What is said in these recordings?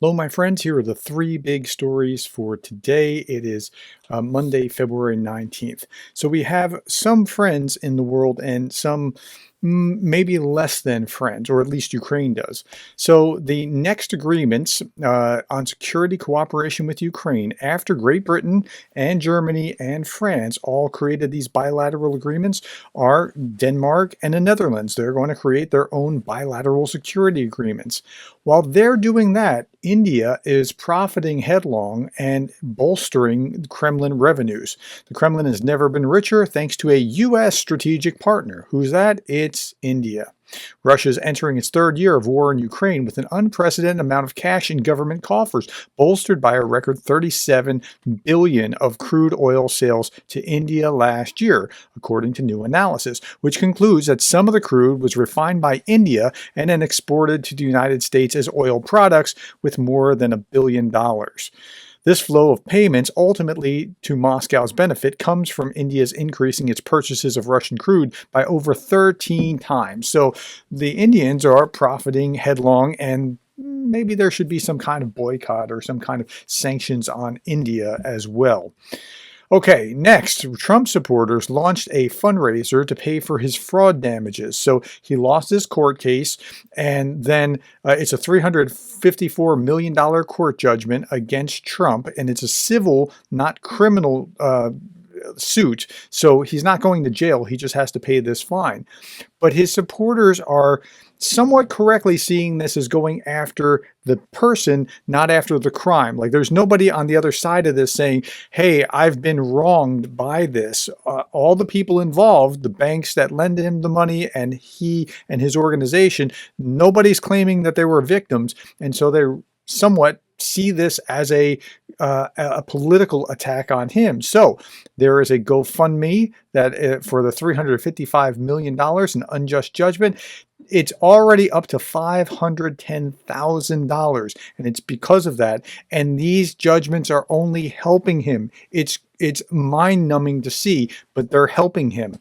Hello, my friends. Here are the three big stories for today. It is Monday, February 19th. So we have some friends in the world and some maybe less than friends, or at least Ukraine does. So the next agreements on security cooperation with Ukraine after Great Britain and Germany and France all created these bilateral agreements are Denmark and the Netherlands. They're going to create their own bilateral security agreements. While they're doing that, India is profiting headlong and bolstering Kremlin revenues. The Kremlin has never been richer thanks to a U.S. strategic partner. Who's that? It's India. Russia is entering its third year of war in Ukraine with an unprecedented amount of cash in government coffers, bolstered by a record $37 billion of crude oil sales to India last year, according to new analysis, which concludes that some of the crude was refined by India and then exported to the United States as oil products with more than $1 billion. This flow of payments, ultimately to Moscow's benefit, comes from India's increasing its purchases of Russian crude by over 13 times. So the Indians are profiting headlong, and maybe there should be some kind of boycott or some kind of sanctions on India as well. Okay, next, Trump supporters launched a fundraiser to pay for his fraud damages. So he lost his court case, and then it's a $354 million court judgment against Trump, and it's a civil, not criminal suit. So he's not going to jail. He just has to pay this fine. But his supporters are somewhat correctly seeing this as going after the person, not after the crime. Like, there's nobody on the other side of this saying, hey, I've been wronged by this. All the people involved, the banks that lend him the money and he and his organization, nobody's claiming that they were victims. And so they somewhat see this as a political attack on him. So there is a GoFundMe that for the $355 million in unjust judgment. It's already up to $510,000, and it's because of that. And these judgments are only helping him. It's mind-numbing to see, but they're helping him.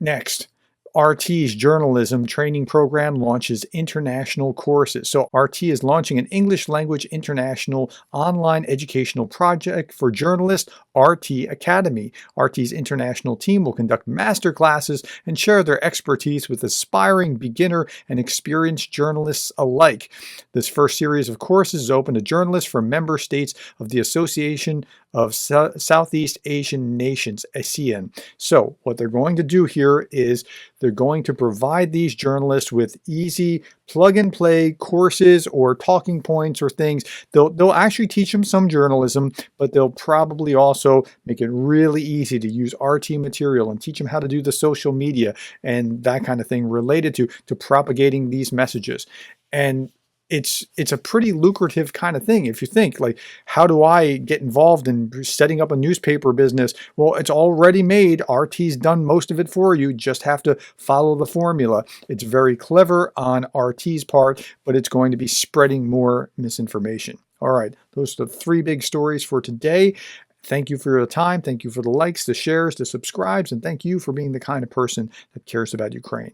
Next, RT's journalism training program launches international courses. So RT is launching an English language international online educational project for journalists, RT Academy. RT's international team will conduct master classes and share their expertise with aspiring beginner and experienced journalists alike. This first series of courses is open to journalists from member states of the Association of Southeast Asian Nations, ASEAN. So what they're going to do here is they're going to provide these journalists with easy plug-and-play courses or talking points or things. They'll actually teach them some journalism, but they'll probably also make it really easy to use RT material and teach them how to do the social media and that kind of thing related to propagating these messages. And it's a pretty lucrative kind of thing. If you think, like, how do I get involved in setting up a newspaper business? Well, it's already made. RT's done most of it for you. Just have to follow the formula. It's very clever on RT's part, but it's going to be spreading more misinformation. All right, those are the three big stories for today. Thank you for your time. Thank you for the likes, the shares, the subscribes, and thank you for being the kind of person that cares about Ukraine.